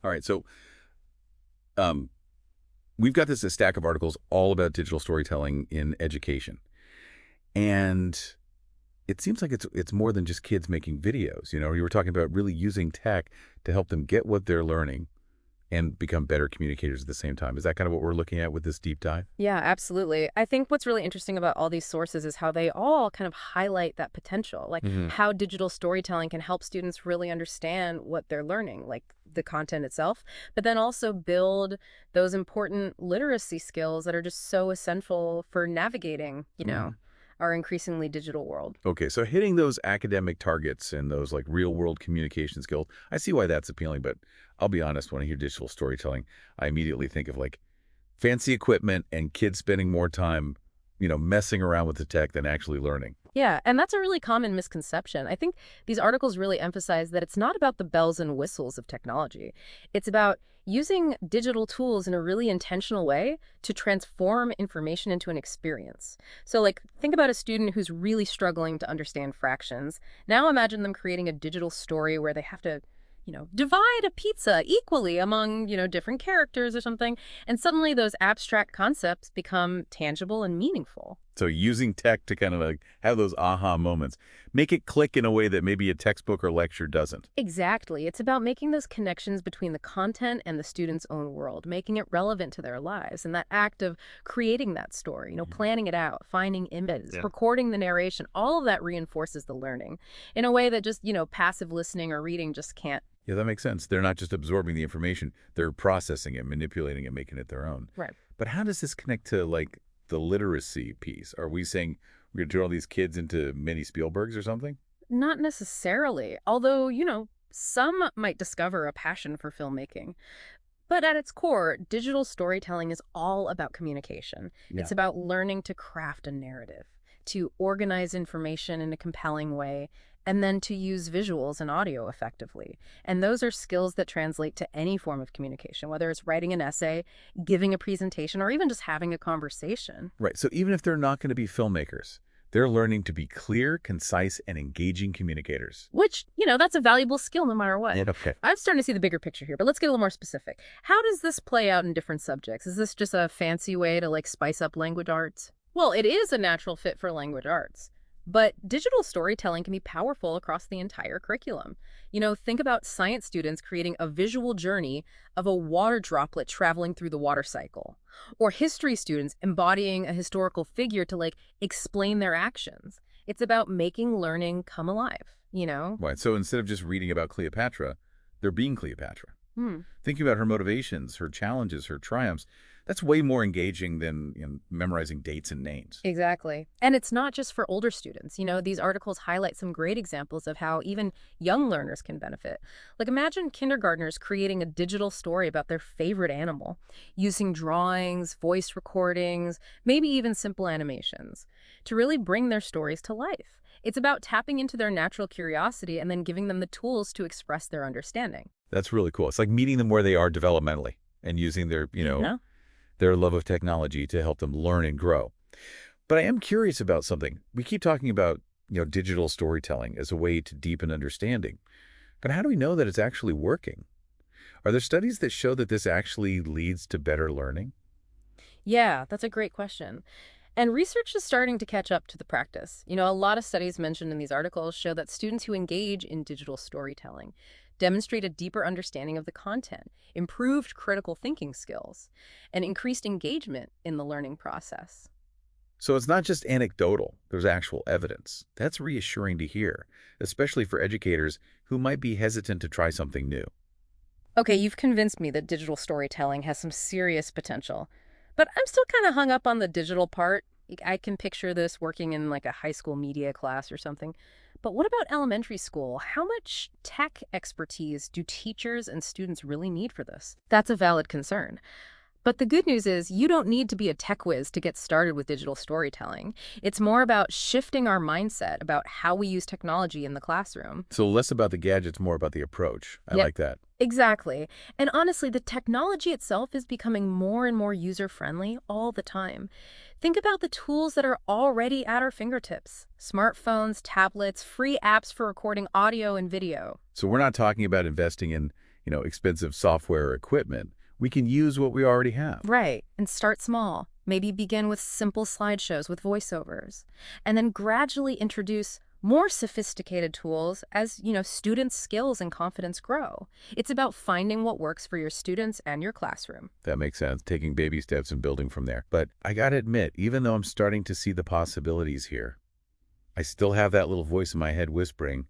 All right. So um, we've got this a stack of articles all about digital storytelling in education. And it seems like it's more than just kids making videos. You were talking about really using tech to help them get what they're learning and become better communicators at the same time. Is that kind of what we're looking at with this deep dive? Yeah, absolutely. I think what's really interesting about all these sources is how they all kind of highlight that potential, like Hmm. how digital storytelling can help students really understand what they're learning, like the content itself, but then also build those important literacy skills that are just so essential for navigating, our increasingly digital world. Okay, so hitting those academic targets and those like real world communication skills, I see why that's appealing, but I'll be honest, when I hear digital storytelling, I immediately think of like fancy equipment and kids spending more time, messing around with the tech than actually learning. Yeah, and that's a really common misconception. I think these articles really emphasize that it's not about the bells and whistles of technology. It's about using digital tools in a really intentional way to transform information into an experience. So, like, think about a student who's really struggling to understand fractions. Now imagine them creating a digital story where they have to divide a pizza equally among, different characters or something. And suddenly those abstract concepts become tangible and meaningful. So using tech to kind of like have those aha moments, make it click in a way that maybe a textbook or lecture doesn't. Exactly. It's about making those connections between the content and the student's own world, making it relevant to their lives. And that act of creating that story, Mhm. planning it out, finding images, Yeah. recording the narration, all of that reinforces the learning in a way that just, passive listening or reading just can't. Yeah, that makes sense. They're not just absorbing the information, they're processing it, manipulating it, making it their own. Right. But how does this connect to like the literacy piece? Are we saying we're going to turn all these kids into mini Spielbergs or something? Not necessarily, although, some might discover a passion for filmmaking. But at its core, digital storytelling is all about communication. Yeah. It's about learning to craft a narrative, to organize information in a compelling way, and then to use visuals and audio effectively. And those are skills that translate to any form of communication, whether it's writing an essay, giving a presentation, or even just having a conversation. Right. So even if they're not going to be filmmakers, they're learning to be clear, concise, and engaging communicators. Which, that's a valuable skill no matter what. Yeah. Okay. I'm starting to see the bigger picture here, but let's get a little more specific. How does this play out in different subjects? Is this just a fancy way to like spice up language arts? Well, it is a natural fit for language arts. But digital storytelling can be powerful across the entire curriculum. Think about science students creating a visual journey of a water droplet traveling through the water cycle, or history students embodying a historical figure to like explain their actions. It's about making learning come alive. Right. So instead of just reading about Cleopatra, they're being Cleopatra. Hmm. Thinking about her motivations, her challenges, her triumphs, that's way more engaging than memorizing dates and names. Exactly. And it's not just for older students. These articles highlight some great examples of how even young learners can benefit. Like imagine kindergartners creating a digital story about their favorite animal, using drawings, voice recordings, maybe even simple animations to really bring their stories to life. It's about tapping into their natural curiosity and then giving them the tools to express their understanding. That's really cool. It's like meeting them where they are developmentally and using Yeah. their love of technology to help them learn and grow. But I am curious about something. We keep talking about, digital storytelling as a way to deepen understanding. But how do we know that it's actually working? Are there studies that show that this actually leads to better learning? Yeah, that's a great question. And research is starting to catch up to the practice. A lot of studies mentioned in these articles show that students who engage in digital storytelling demonstrate a deeper understanding of the content, improved critical thinking skills, and increased engagement in the learning process. So it's not just anecdotal, there's actual evidence. That's reassuring to hear, especially for educators who might be hesitant to try something new. Okay, you've convinced me that digital storytelling has some serious potential, but I'm still kind of hung up on the digital part. I can picture this working in like a high school media class or something. But what about elementary school? How much tech expertise do teachers and students really need for this? That's a valid concern. But the good news is you don't need to be a tech whiz to get started with digital storytelling. It's more about shifting our mindset about how we use technology in the classroom. So less about the gadgets, more about the approach. I Yep, like that. exactly. And honestly, the technology itself is becoming more and more user-friendly all the time. Think about the tools that are already at our fingertips. Smartphones, tablets, free apps for recording audio and video. So we're not talking about investing in, expensive software or equipment. We can use what we already have. Right, and start small. Maybe begin with simple slideshows with voiceovers, and then gradually introduce more sophisticated tools as, students' skills and confidence grow. It's about finding what works for your students and your classroom. That makes sense, taking baby steps and building from there. But I gotta admit, even though I'm starting to see the possibilities here, I still have that little voice in my head whispering,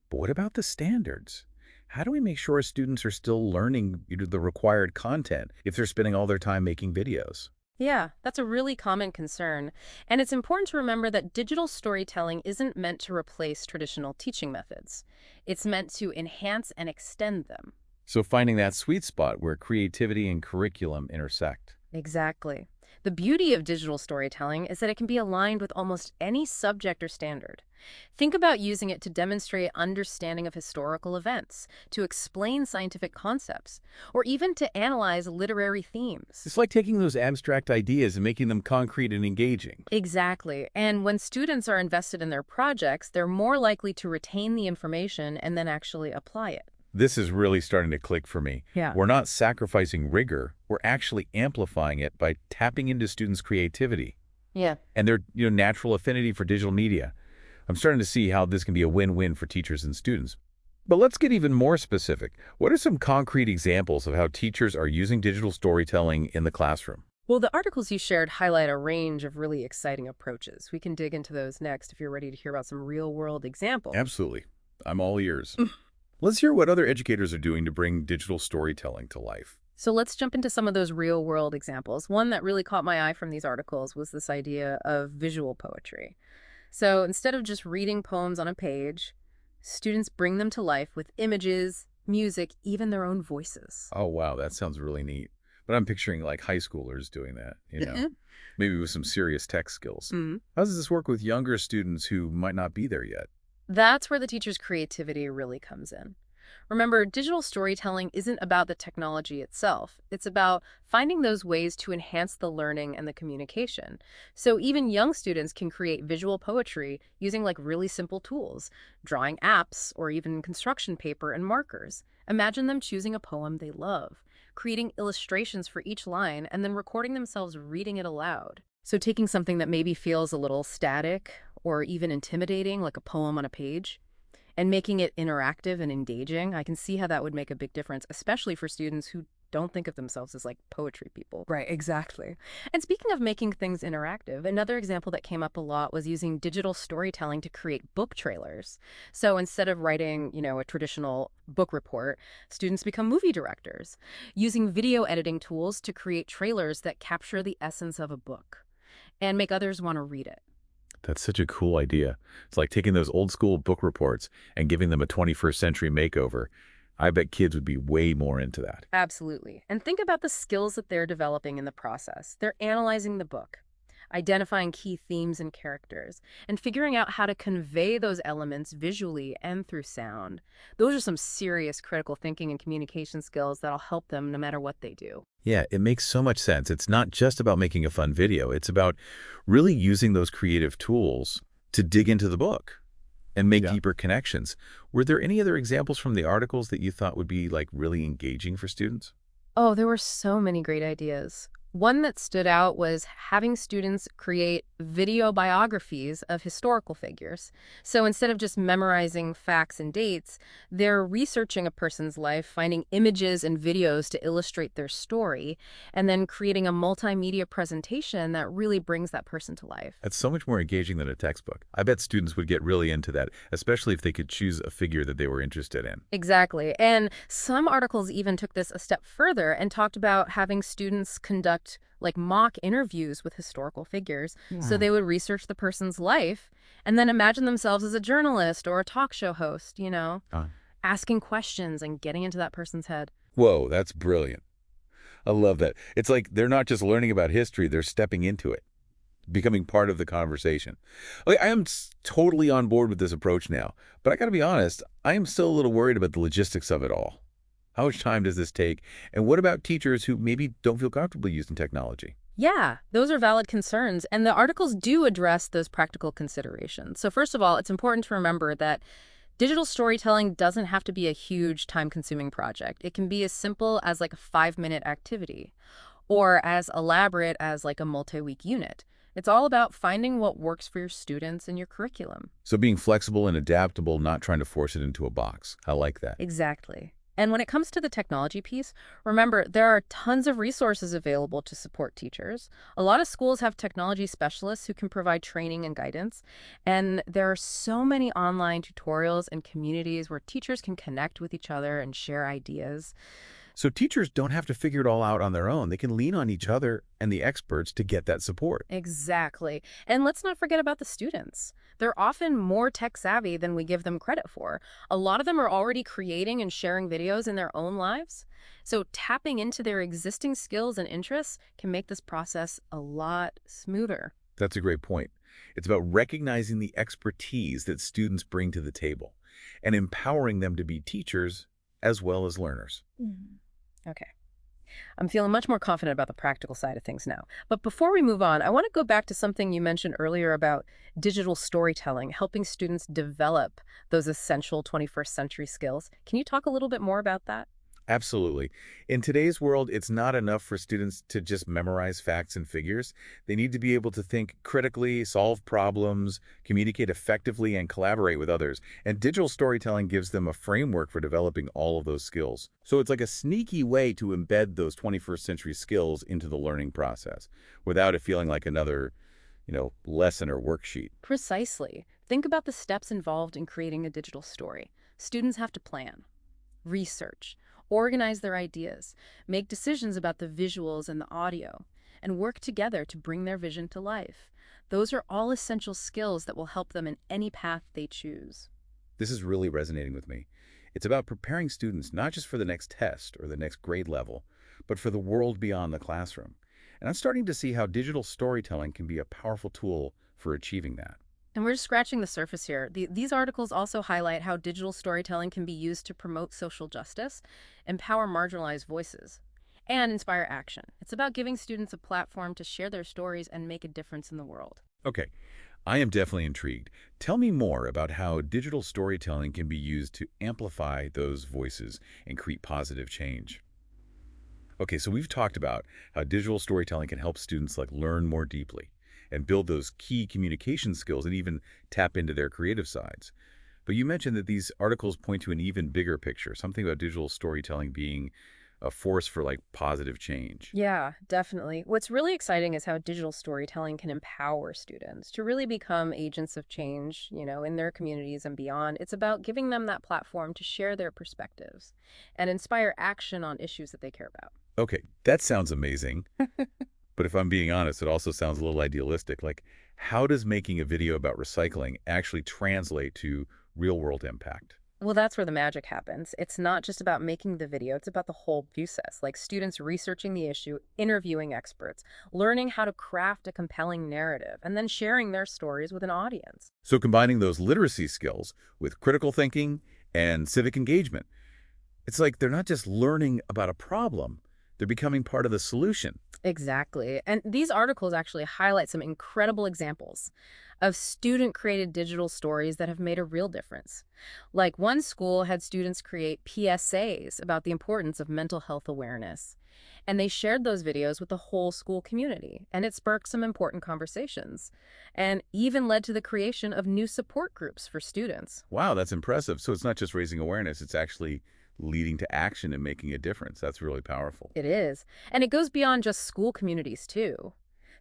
but what about the standards? How do we make sure our students are still learning the required content if they're spending all their time making videos? Yeah, that's a really common concern. And it's important to remember that digital storytelling isn't meant to replace traditional teaching methods. It's meant to enhance and extend them. So finding that sweet spot where creativity and curriculum intersect. Exactly. The beauty of digital storytelling is that it can be aligned with almost any subject or standard. Think about using it to demonstrate understanding of historical events, to explain scientific concepts, or even to analyze literary themes. It's like taking those abstract ideas and making them concrete and engaging. Exactly. And when students are invested in their projects, they're more likely to retain the information and then actually apply it. This is really starting to click for me. Yeah. We're not sacrificing rigor. We're actually amplifying it by tapping into students' creativity Yeah. and their natural affinity for digital media. I'm starting to see how this can be a win-win for teachers and students. But let's get even more specific. What are some concrete examples of how teachers are using digital storytelling in the classroom? Well, the articles you shared highlight a range of really exciting approaches. We can dig into those next if you're ready to hear about some real-world examples. Absolutely. I'm all ears. Let's hear what other educators are doing to bring digital storytelling to life. So let's jump into some of those real-world examples. One that really caught my eye from these articles was this idea of visual poetry. So instead of just reading poems on a page, students bring them to life with images, music, even their own voices. Oh, wow, that sounds really neat. But I'm picturing like high schoolers doing that, maybe with some serious tech skills. Mm-hmm. How does this work with younger students who might not be there yet? That's where the teacher's creativity really comes in. Remember, digital storytelling isn't about the technology itself. It's about finding those ways to enhance the learning and the communication. So even young students can create visual poetry using really simple tools, drawing apps, or even construction paper and markers. Imagine them choosing a poem they love, creating illustrations for each line, and then recording themselves reading it aloud. So taking something that maybe feels a little static or even intimidating, like a poem on a page, and making it interactive and engaging, I can see how that would make a big difference, especially for students who don't think of themselves as poetry people. Right, exactly. And speaking of making things interactive, another example that came up a lot was using digital storytelling to create book trailers. So instead of writing, a traditional book report, students become movie directors, using video editing tools to create trailers that capture the essence of a book and make others want to read it. That's such a cool idea. It's like taking those old school book reports and giving them a 21st century makeover. I bet kids would be way more into that. Absolutely. And think about the skills that they're developing in the process. They're analyzing the book, identifying key themes and characters, and figuring out how to convey those elements visually and through sound. Those are some serious critical thinking and communication skills that'll help them no matter what they do. Yeah, it makes so much sense. It's not just about making a fun video. It's about really using those creative tools to dig into the book and make deeper connections. Were there any other examples from the articles that you thought would be really engaging for students? Oh, there were so many great ideas. One that stood out was having students create video biographies of historical figures. So instead of just memorizing facts and dates, they're researching a person's life, finding images and videos to illustrate their story, and then creating a multimedia presentation that really brings that person to life. That's so much more engaging than a textbook. I bet students would get really into that, especially if they could choose a figure that they were interested in. Exactly. And some articles even took this a step further and talked about having students conduct mock interviews with historical figures. So they would research the person's life and then imagine themselves as a journalist or a talk show host, asking questions and getting into that person's head. Whoa, that's brilliant. I love that. It's like they're not just learning about history, they're stepping into it, becoming part of the conversation. I am totally on board with this approach now, but I got to be honest, I am still a little worried about the logistics of it all. How much time does this take? And what about teachers who maybe don't feel comfortable using technology? Yeah, those are valid concerns, and the articles do address those practical considerations. So first of all, it's important to remember that Digital storytelling doesn't have to be a huge time-consuming project. It can be as simple as like a 5-minute activity or as elaborate as like a multi-week unit. It's all about finding what works for your students and your curriculum. So being flexible and adaptable, not trying to force it into a box. I like that. Exactly. And when it comes to the technology piece, remember, there are tons of resources available to support teachers. A lot of schools have technology specialists who can provide training and guidance. And there are so many online tutorials and communities where teachers can connect with each other and share ideas. So teachers don't have to figure it all out on their own. They can lean on each other and the experts to get that support. Exactly. And let's not forget about the students. They're often more tech savvy than we give them credit for. A lot of them are already creating and sharing videos in their own lives. So tapping into their existing skills and interests can make this process a lot smoother. That's a great point. It's about recognizing the expertise that students bring to the table and empowering them to be teachers as well as learners. Okay. I'm feeling much more confident about the practical side of things now. But before we move on, I want to go back to something you mentioned earlier about digital storytelling, helping students develop those essential 21st century skills. Can you talk a little bit more about that? Absolutely. In today's world, it's not enough for students to just memorize facts and figures. They need to be able to think critically, solve problems, communicate effectively, and collaborate with others. And digital storytelling gives them a framework for developing all of those skills. So it's like a sneaky way to embed those 21st century skills into the learning process without it feeling like another, lesson or worksheet. Precisely. Think about the steps involved in creating a digital story. Students have to plan, research, organize their ideas, make decisions about the visuals and the audio, and work together to bring their vision to life. Those are all essential skills that will help them in any path they choose. This is really resonating with me. It's about preparing students not just for the next test or the next grade level, but for the world beyond the classroom. And I'm starting to see how digital storytelling can be a powerful tool for achieving that. And we're just scratching the surface here. These articles also highlight how digital storytelling can be used to promote social justice, empower marginalized voices, and inspire action. It's about giving students a platform to share their stories and make a difference in the world. Okay, I am definitely intrigued. Tell me more about how digital storytelling can be used to amplify those voices and create positive change. Okay, so we've talked about how digital storytelling can help students learn more deeply and build those key communication skills and even tap into their creative sides. But you mentioned that these articles point to an even bigger picture, something about digital storytelling being a force for positive change. Yeah, definitely. What's really exciting is how digital storytelling can empower students to really become agents of change, in their communities and beyond. It's about giving them that platform to share their perspectives and inspire action on issues that they care about. Okay, that sounds amazing. But if I'm being honest, it also sounds a little idealistic. How does making a video about recycling actually translate to real-world impact? Well, that's where the magic happens. It's not just about making the video, it's about the whole process, like students researching the issue, interviewing experts, learning how to craft a compelling narrative, and then sharing their stories with an audience. So combining those literacy skills with critical thinking and civic engagement, it's like they're not just learning about a problem, they're becoming part of the solution. Exactly. And these articles actually highlight some incredible examples of student-created digital stories that have made a real difference. Like one school had students create PSAs about the importance of mental health awareness. And they shared those videos with the whole school community, and it sparked some important conversations, and even led to the creation of new support groups for students. Wow, that's impressive. So it's not just raising awareness, it's actually leading to action and making a difference. That's really powerful. It is. And it goes beyond just school communities, too.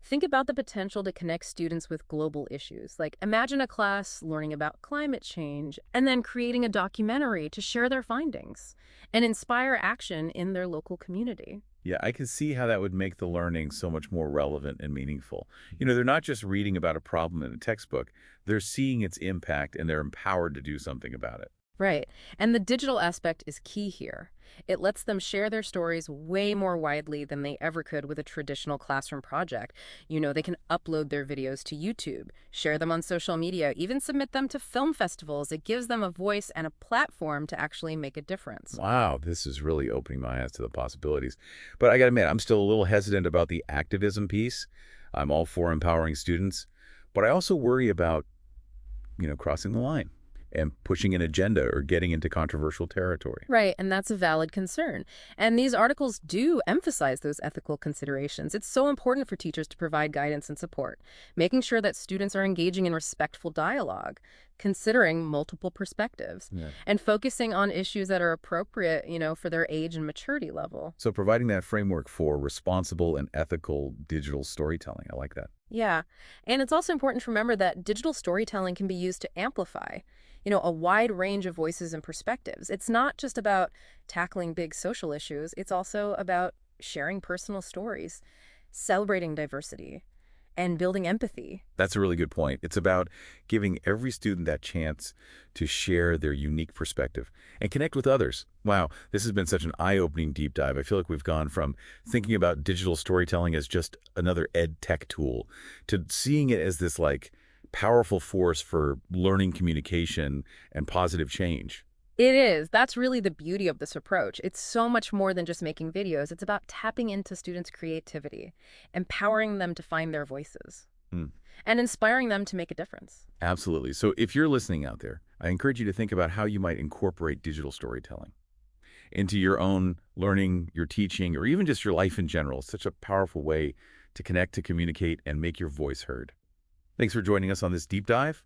Think about the potential to connect students with global issues. Like, imagine a class learning about climate change and then creating a documentary to share their findings and inspire action in their local community. Yeah, I can see how that would make the learning so much more relevant and meaningful. They're not just reading about a problem in a textbook, they're seeing its impact and they're empowered to do something about it. Right. And the digital aspect is key here. It lets them share their stories way more widely than they ever could with a traditional classroom project. They can upload their videos to YouTube, share them on social media, even submit them to film festivals. It gives them a voice and a platform to actually make a difference. Wow, this is really opening my eyes to the possibilities. But I got to admit, I'm still a little hesitant about the activism piece. I'm all for empowering students, but I also worry about, crossing the line. and pushing an agenda or getting into controversial territory. Right, and that's a valid concern. And these articles do emphasize those ethical considerations. It's so important for teachers to provide guidance and support, making sure that students are engaging in respectful dialogue, considering multiple perspectives, Yeah. and focusing on issues that are appropriate, for their age and maturity level. So providing that framework for responsible and ethical digital storytelling. I like that. Yeah. And it's also important to remember that digital storytelling can be used to amplify, a wide range of voices and perspectives. It's not just about tackling big social issues, it's also about sharing personal stories, celebrating diversity, and building empathy. That's a really good point. It's about giving every student that chance to share their unique perspective and connect with others. Wow, this has been such an eye-opening deep dive. I feel like we've gone from thinking about digital storytelling as just another ed tech tool to seeing it as this like powerful force for learning communication and positive change. It is. That's really the beauty of this approach. It's so much more than just making videos. It's about tapping into students' creativity, empowering them to find their voices, Hmm. and inspiring them to make a difference. Absolutely. So if you're listening out there, I encourage you to think about how you might incorporate digital storytelling into your own learning, your teaching, or even just your life in general. It's such a powerful way to connect, to communicate, and make your voice heard. Thanks for joining us on this deep dive.